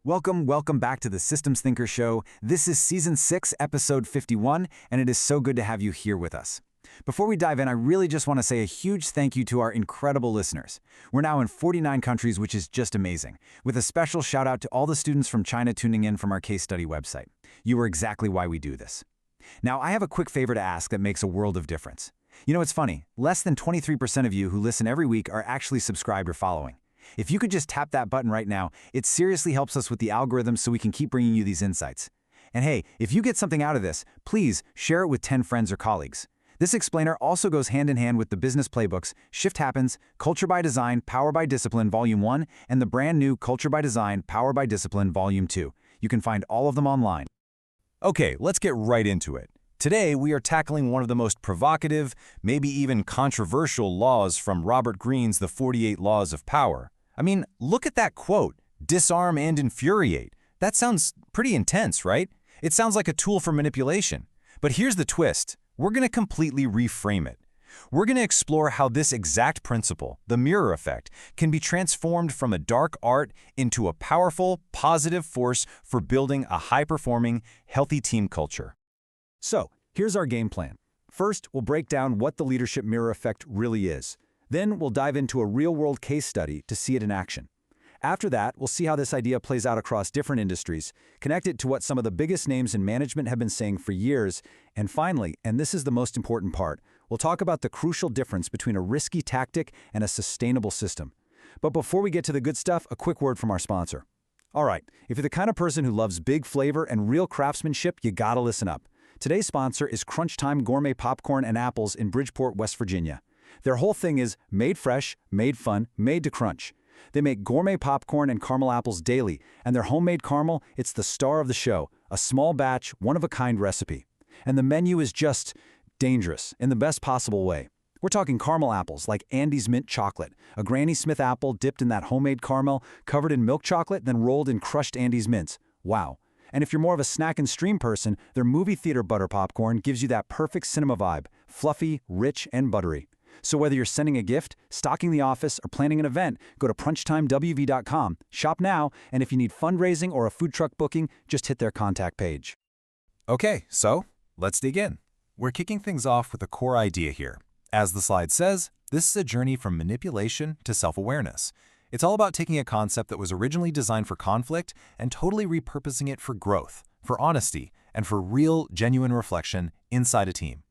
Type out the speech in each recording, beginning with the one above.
Welcome back to the Systems Thinker Show. This is Season 6, Episode 51, and it is so good to have you here with us. Before we dive in, I really just want to say a huge thank you to our incredible listeners. We're now in 49 countries, which is just amazing, with a special shout out to all the students from China tuning in from our case study website. You are exactly why we do this. Now, I have a quick favor to ask that makes a world of difference. You know, it's funny, less than 23% of you who listen every week are actually subscribed or following. If you could just tap that button right now, it seriously helps us with the algorithms so we can keep bringing you these insights. And hey, if you get something out of this, please share it with 10 friends or colleagues. This explainer also goes hand in hand with the business playbooks, Shift Happens, Culture by Design, Power by Discipline Volume 1, and the brand new Culture by Design, Power by Discipline Volume 2. You can find all of them online. Okay, let's get right into it. Today, we are tackling one of the most provocative, maybe even controversial laws from Robert Greene's The 48 Laws of Power. I mean, look at that quote, disarm and infuriate. That sounds pretty intense, right? It sounds like a tool for manipulation. But here's the twist. We're going to completely reframe it. We're going to explore how this exact principle, the mirror effect, can be transformed from a dark art into a powerful, positive force for building a high-performing, healthy team culture. So, here's our game plan. First, we'll break down what the leadership mirror effect really is. Then we'll dive into a real-world case study to see it in action. After that, we'll see how this idea plays out across different industries, connect it to what some of the biggest names in management have been saying for years, and finally, and this is the most important part, we'll talk about the crucial difference between a risky tactic and a sustainable system. But before we get to the good stuff, a quick word from our sponsor. All right, if you're the kind of person who loves big flavor and real craftsmanship, you gotta listen up. Today's sponsor is Crunch Time Gourmet Popcorn and Apples in Bridgeport, West Virginia. Their whole thing is made fresh, made fun, made to crunch. They make gourmet popcorn and caramel apples daily, and their homemade caramel, it's the star of the show, a small batch, one-of-a-kind recipe. And the menu is just dangerous in the best possible way. We're talking caramel apples like Andy's Mint Chocolate, a Granny Smith apple dipped in that homemade caramel, covered in milk chocolate, then rolled in crushed Andy's mints. Wow. And if you're more of a snack and stream person, their movie theater butter popcorn gives you that perfect cinema vibe, fluffy, rich, and buttery. So whether you're sending a gift, stocking the office, or planning an event, go to crunchtimewv.com, shop now, and if you need fundraising or a food truck booking, just hit their contact page. Okay, so let's dig in. We're kicking things off with a core idea here. As the slide says, this is a journey from manipulation to self-awareness. It's all about taking a concept that was originally designed for conflict and totally repurposing it for growth, for honesty, and for real, genuine reflection inside a team.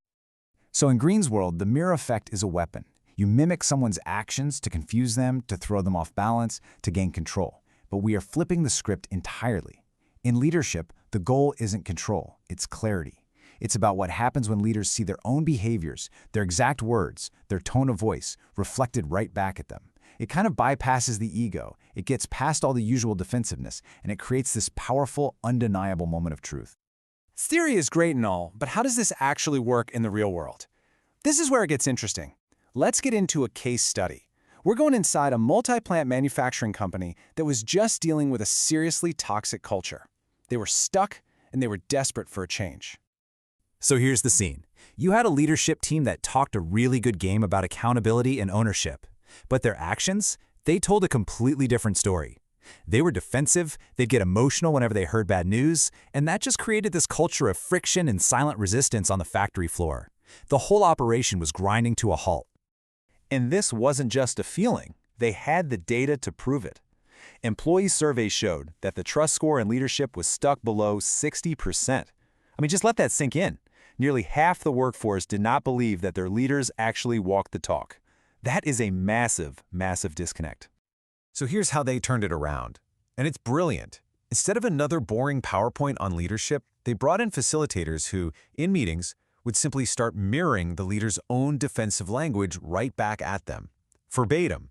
So in Greene's world, the mirror effect is a weapon. You mimic someone's actions to confuse them, to throw them off balance, to gain control. But we are flipping the script entirely. In leadership, the goal isn't control, it's clarity. It's about what happens when leaders see their own behaviors, their exact words, their tone of voice, reflected right back at them. It kind of bypasses the ego, it gets past all the usual defensiveness, and it creates this powerful, undeniable moment of truth. Theory is great and all, but how does this actually work in the real world? This is where it gets interesting. Let's get into a case study. We're going inside a multi-plant manufacturing company that was just dealing with a seriously toxic culture. They were stuck, and they were desperate for a change. So here's the scene. You had a leadership team that talked a really good game about accountability and ownership. But their actions, they told a completely different story. They were defensive, they'd get emotional whenever they heard bad news, and that just created this culture of friction and silent resistance on the factory floor. The whole operation was grinding to a halt. And this wasn't just a feeling. They had the data to prove it. Employee surveys showed that the trust score in leadership was stuck below 60%. I mean, just let that sink in. Nearly half the workforce did not believe that their leaders actually walked the talk. That is a massive, massive disconnect. So here's how they turned it around. And it's brilliant. Instead of another boring PowerPoint on leadership, they brought in facilitators who, in meetings, would simply start mirroring the leader's own defensive language right back at them. Verbatim.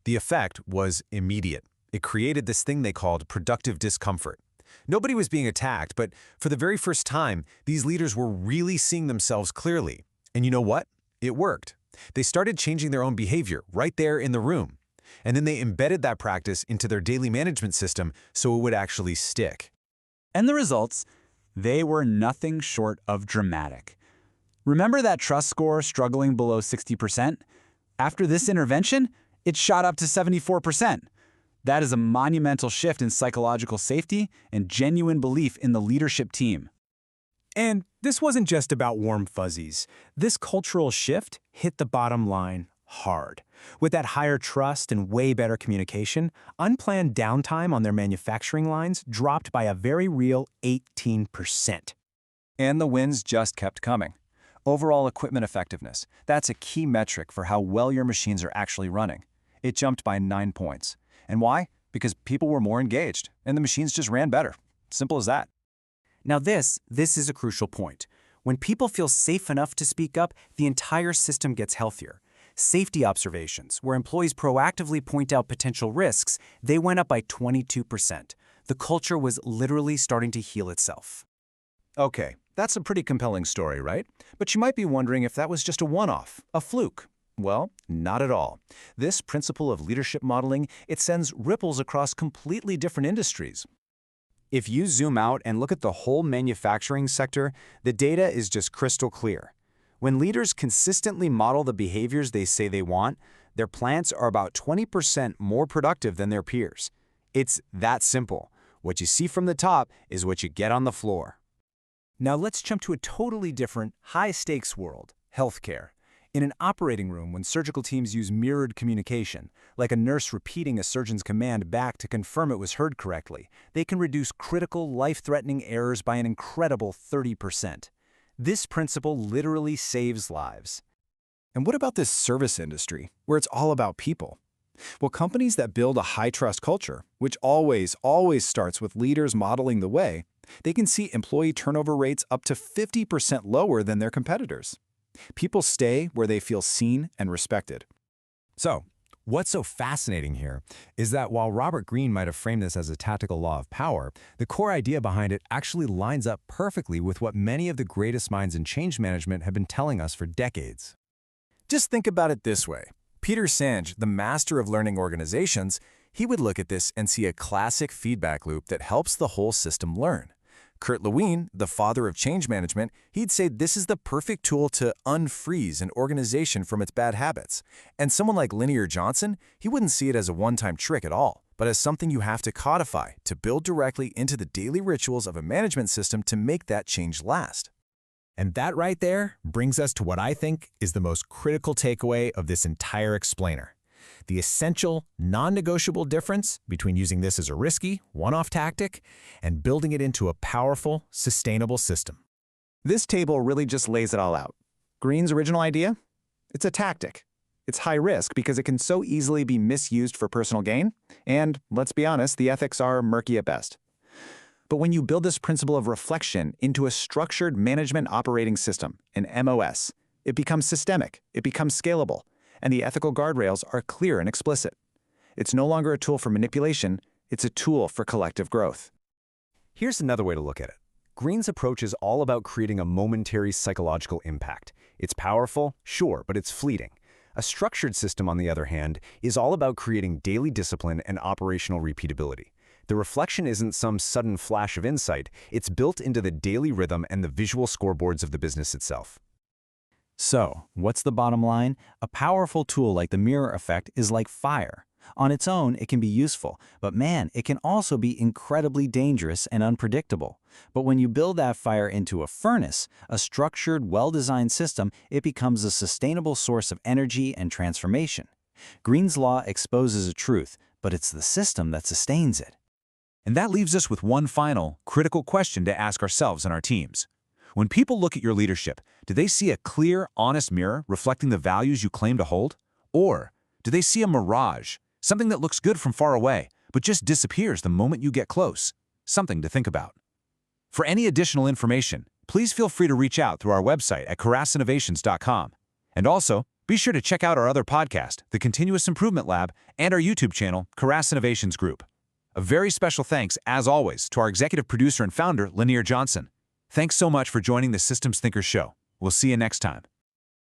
The effect was immediate. It created this thing they called productive discomfort. Nobody was being attacked, but for the very first time, these leaders were really seeing themselves clearly. And you know what? It worked. They started changing their own behavior right there in the room. And then they embedded that practice into their daily management system so it would actually stick. And the results? They were nothing short of dramatic. Remember that trust score struggling below 60%? After this intervention, it shot up to 74%. That is a monumental shift in psychological safety and genuine belief in the leadership team. And this wasn't just about warm fuzzies. This cultural shift hit the bottom line hard. With that higher trust and way better communication, unplanned downtime on their manufacturing lines dropped by a very real 18%. And the wins just kept coming. Overall equipment effectiveness, that's a key metric for how well your machines are actually running. It jumped by 9 points. And why? Because people were more engaged, and the machines just ran better. Simple as that. Now this is a crucial point. When people feel safe enough to speak up, the entire system gets healthier. Safety observations, where employees proactively point out potential risks, they went up by 22%. The culture was literally starting to heal itself. Okay, that's a pretty compelling story, right? But you might be wondering if that was just a one-off, a fluke. Well, not at all. This principle of leadership modeling, it sends ripples across completely different industries. If you zoom out and look at the whole manufacturing sector, the data is just crystal clear. When leaders consistently model the behaviors they say they want, their plants are about 20% more productive than their peers. It's that simple. What you see from the top is what you get on the floor. Now let's jump to a totally different, high-stakes world, healthcare. In an operating room, when surgical teams use mirrored communication, like a nurse repeating a surgeon's command back to confirm it was heard correctly, they can reduce critical, life-threatening errors by an incredible 30%. This principle literally saves lives. And what about this service industry, where it's all about people? Well, companies that build a high-trust culture, which always starts with leaders modeling the way, they can see employee turnover rates up to 50% lower than their competitors. People stay where they feel seen and respected. So, what's so fascinating here is that while Robert Greene might have framed this as a tactical law of power, the core idea behind it actually lines up perfectly with what many of the greatest minds in change management have been telling us for decades. Just think about it this way. Petersenge, the master of learning organizations, he would look at this and see a classic feedback loop that helps the whole system learn. Kurt Lewin, the father of change management, he'd say this is the perfect tool to unfreeze an organization from its bad habits. And someone like Linear Johnson, he wouldn't see it as a one-time trick at all, but as something you have to codify, to build directly into the daily rituals of a management system to make that change last. And that right there brings us to what I think is the most critical takeaway of this entire explainer. The essential, non-negotiable difference between using this as a risky, one-off tactic and building it into a powerful, sustainable system. This table really just lays it all out. Greene's original idea? It's a tactic. It's high risk because it can so easily be misused for personal gain, and, let's be honest, the ethics are murky at best. But when you build this principle of reflection into a structured management operating system, an MOS, it becomes systemic, it becomes scalable, and the ethical guardrails are clear and explicit. It's no longer a tool for manipulation, it's a tool for collective growth. Here's another way to look at it. Greene's approach is all about creating a momentary psychological impact. It's powerful, sure, but it's fleeting. A structured system, on the other hand, is all about creating daily discipline and operational repeatability. The reflection isn't some sudden flash of insight, it's built into the daily rhythm and the visual scoreboards of the business itself. So, what's the bottom line? A powerful tool like the mirror effect is like fire. On its own, it can be useful, but man, it can also be incredibly dangerous and unpredictable. But when you build that fire into a furnace, a structured, well-designed system, it becomes a sustainable source of energy and transformation. Greene's law exposes a truth, but it's the system that sustains it. And that leaves us with one final, critical question to ask ourselves and our teams. When people look at your leadership, do they see a clear, honest mirror reflecting the values you claim to hold? Or do they see a mirage, something that looks good from far away, but just disappears the moment you get close? Something to think about. For any additional information, please feel free to reach out through our website at karaswinnovations.com. And also, be sure to check out our other podcast, The Continuous Improvement Lab, and our YouTube channel, Karass Innovations Group. A very special thanks, as always, to our executive producer and founder, Linear Johnson. Thanks so much for joining the Systems Thinkers Show. We'll see you next time.